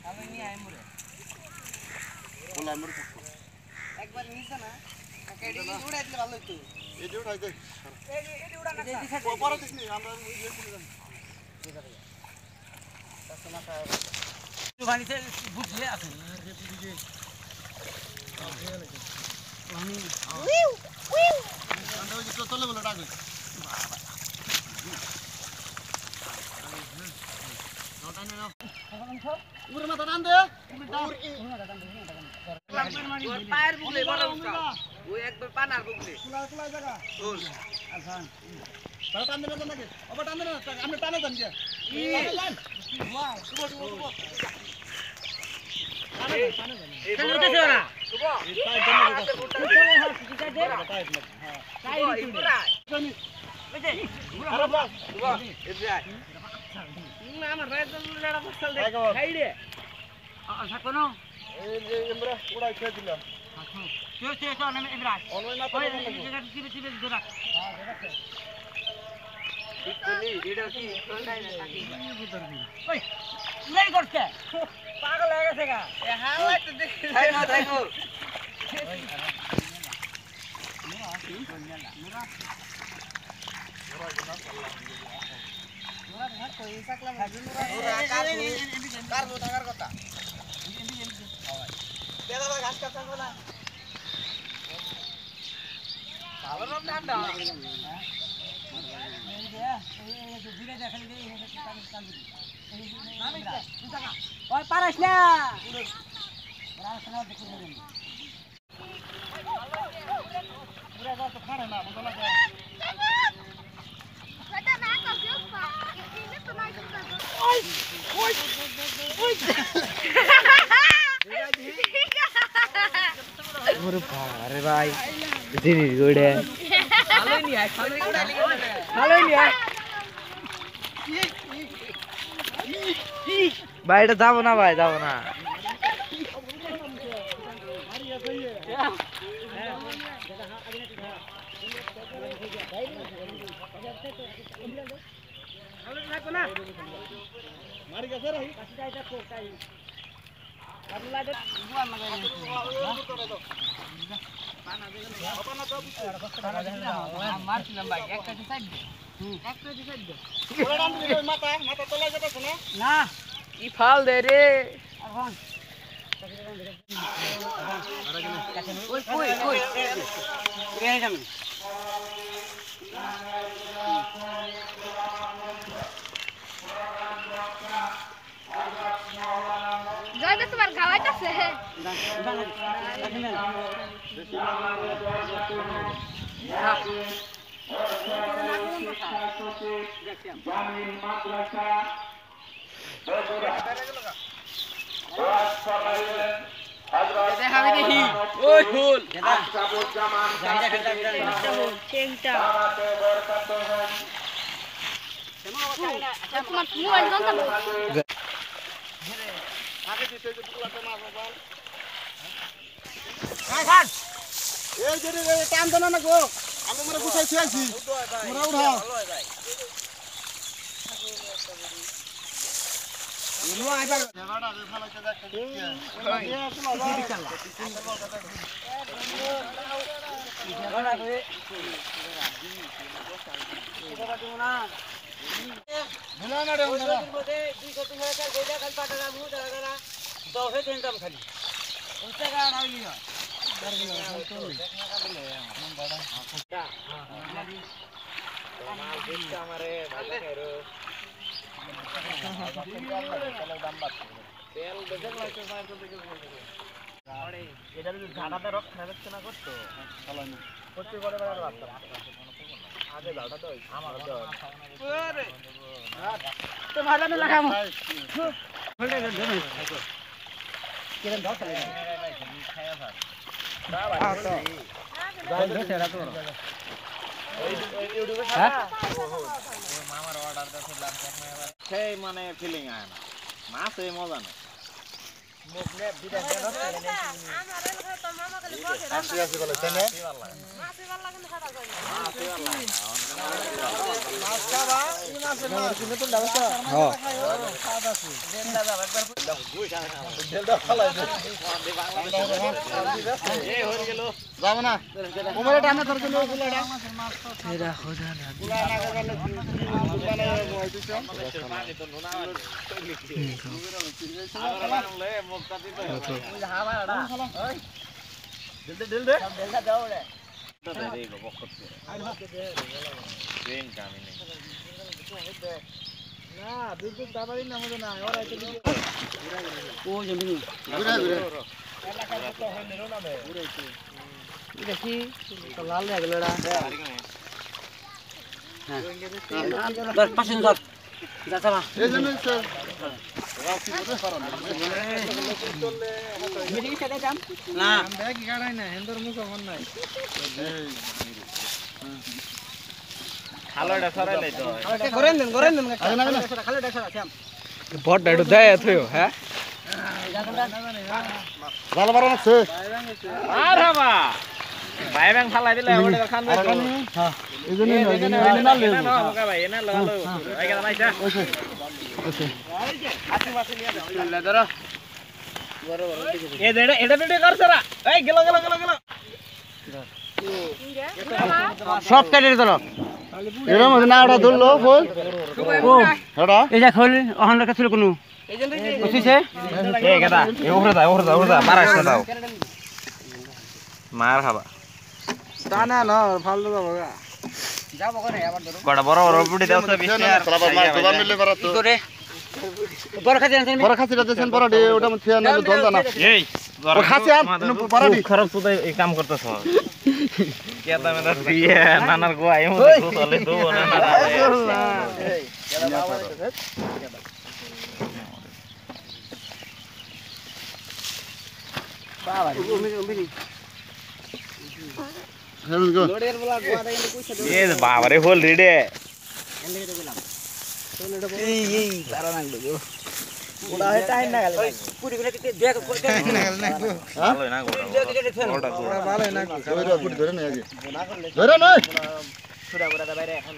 আমি নিয়ে আই মুরে বলা মুরে একবার নিছে না কেডি উড়াই দিলে ভালো হতো এই উড়াই দে এই উড়া না পরে দিসনি আমরা ইয়ে করে দেন বানিতে বুঝলে আছে আমি উইউ উইউ আমরা ওই যে চলে বলে ডাক উড়ে মাথা টান দে ওর পায়ের বুকলে বড় উঠা ওই একবার পানার বুকলে কুলা জায়গা ওল আচ্ছা বড় টান দেন নাকি ওবা টান দেন আমরা টানে দেন কি লাইন ওয়াও শুভ টানে দেন খেলে উঠেছে ওরা শুভ এই পায়ে দেন না তাই জানি বুঝে আরে বাস শুভ এদিকে আয় না আমার রাইত লড়া বসল দে খাই রে আচ্ছা কোন এই যে আমরা উড়াই খেয়ে দিলাম চল আমি ইমরান অনলাইন না ওই জায়গা চিবে ধরা ঠিক কলি ভিডিও কি কোনটাই না থাকি ওই নাই করতে পাগল হয়ে গেছে গা এ হাওয়াই তো দেখি থাকো পারাস না अरे भाई जिनिस गुड़े ভালোই নি আয় ভালোই নি আয় भाई এটা যাবো না ভাই যাবো না মারি গেছে রে মারছিলাম ভাই একটা সাইড মাথা মাথা তোলা যেতেছে না না কি ফাল দে রে এখন ওই কই কই রে যাবেন জয়দা তোমার খাওয়াইতাছে দেখাবি দেখি ওই ফুল তোমার মোবাইল দন্ত আগে দিতে যে পুলাতে মাছ বাল খান এই যে রে টান দেন না গো আমি মনে গুছাইছি আইছি তোমরা উঠাও ইনো আইবা জামাটা রে ফালাইতে দেখতে কি ভুলা না রে ওরা তোমার লাগামো সেই মানে ফিলিং আয় না মাছ এই মজা না আসি আসি বলে তাই না মাছ যাবো না ওমরে টানা ধরে দিল গুলাটা এরা খোদা না গুলা না গেলে গুলা হইছে না বিদ্যুৎ দাবারি না মনে না ওরা এটা ও জমি ঘুরে ঘুরে দেখি তো লাল হয়ে গেলড়া দশ পাঁচ ধর যাচ্ছে না এই জন্য স্যার না ব্যাগ গাড়াই না হেন্দর মুখ মন নাই খালোটা সরাইলাই তো করেন দেন খালি দেখা আছে বড় ডাডু দেয় থયો হ্যাঁ ভালো ভালো আছে আর হাবা ভাই ব্যাং ফালাই দিলে ওটা খান দে তো হ্যাঁ এই জন্য না লে না ওকা ভাই এনা লাগালো এই গেল নাইছা ওকে ওকে আসি মাসে নিয়ে দাও লে ধরো এ দেড় এটা ভিডিও করছরা এই গেল সব কেটে দিল এর মধ্যে না ওটা ধরলো ফল ও ওটা এই যা খোল ওখান লেখা ছিল কোনো বুঝছিস এ গেদা এ ওরে দা মারাস না দাও মার খাবা টানা না ফালতু যাবো গা যাব করে আবার ধরো বড় বড় বুড়ি দাও তো 20 টাকা সালাবার মার দুবার মিললে পারা তো করে বড় খাতে আনছেন বড় খাসিটা দেন পরা দে ওটা মধ্যে না দল জানা এই ও খাসি আন পরাডি খারাপ তো এই কাম করতেছ কে দামে দা দিয়ে নানার গো আইমু তো চলে তো না বাবা উমিনি হেলুন গো লোডের বলা গোয়াটা কিন্তু কইছে এ বাবারে হোল রেডে এন্ডে তো গেলাম এই তারা নাগলো গো ওড়া হয় টাইম না গেল পুরি করে দেখ করে না গেল না ভালো না গো ওটা তো ভালো না ধরে পুট ধরে না আগে ধরে নয় পুরা পুরা দা বাইরে এখন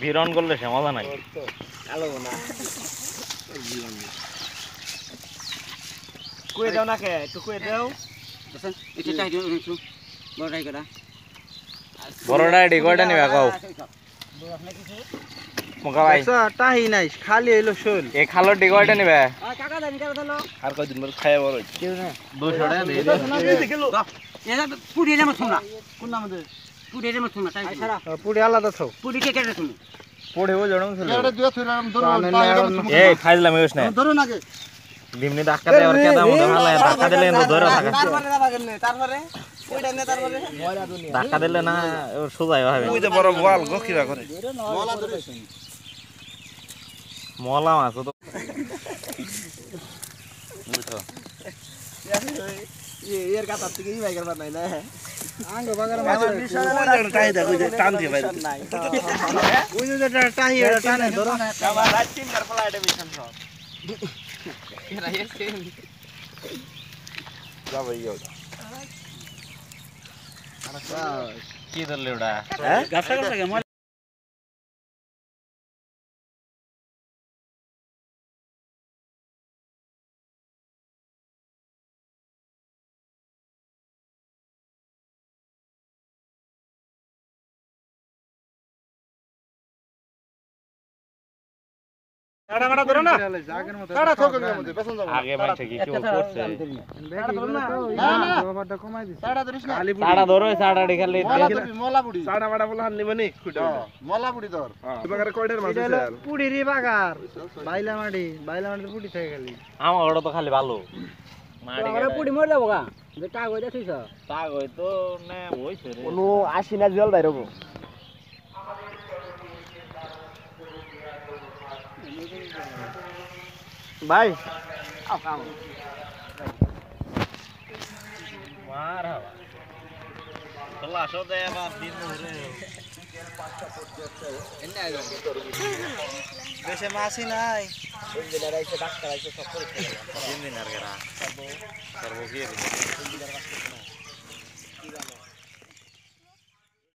বিরন করলে সে মজা নাই আলো না কই দাও না কে একটু কই দাও দেখেন এটা চাই দিও একটু বড়াই করা বড়টা ডিগোটা নিবা কও মুকা ভাই টাহি নাই খালি হইলো শোল এ খালো ডিগোটা নিবা কাকা দেন কাকা দাও আর কয়দিন পর খায় বড় কেউ না 200 টাকা দিয়ে এটা পুরি এর মত না কোন নাম দে পুরি এর মত না তাই ছাড়া পুরি আলাদা থাও পুরি কে কেটে তুমি পড়ে ও জড়ম ছিল এটা দিও থইলাম ধরো এই ফাইজলাম ইউস না ধরো নাকি দিমনি ধাক্কা দেয় আর কেদা মুদে মালা ধাক্কা দিলে তো ধরে থাকা তারপরে দাবা কেন তারপরে ওইটা নে তারপরে ধাক্কা দিলে না সোজাই হবে ওই যে বড় বল গো কিবা করে মলা ধরে মলা মাছ তো বুঝছো এর কথা থেকে এই বাইকার বানাই না আঙ্গ বাগার ওই যে টাই দা ওই যে টান দিয়ে ভাই ওই যে টাহি এটা টানে ধরো আমার রাত 3 কার ফ্লাইটে মিশন সব এরা এসে যাবে ইও কি ধরলে ওটা গাছটা গাছটা কেমন টাটা মাটা ধরো না টাটা ঠোকেন মধ্যে পেছন যাবো আগে মাইছে কি কি করছে টাটা ধরো না না বাবাটা কমাই দিছি টাটা ধরিস না সাড়া ধরো সাড়া খালি মলা ধরবি মলা বুড়ি সাড়া মাড়া বলা হান নিবনি খুঁটে মলা বুড়ি ধর এবারে কয়টার মাছ এটা হলো পুড়ি রে বাগার বাইলামাটি পুড়ি থাকে খালি আমার ওটা তো খালি ভালো মাড়ি আমরা পুরি মর যাবো গা যে টাক হই দেখিস তাগ হই তো না হইছে রে কোনো 80 না জল বাইরবো ভাই মার হাওয়া তোলা আসো দে আবার দিন ধরে বেশি মাছই নাই ওই যে লড়াইছে ডাক্তার আইছে সব করে দিন আর গেরা সর্ব কি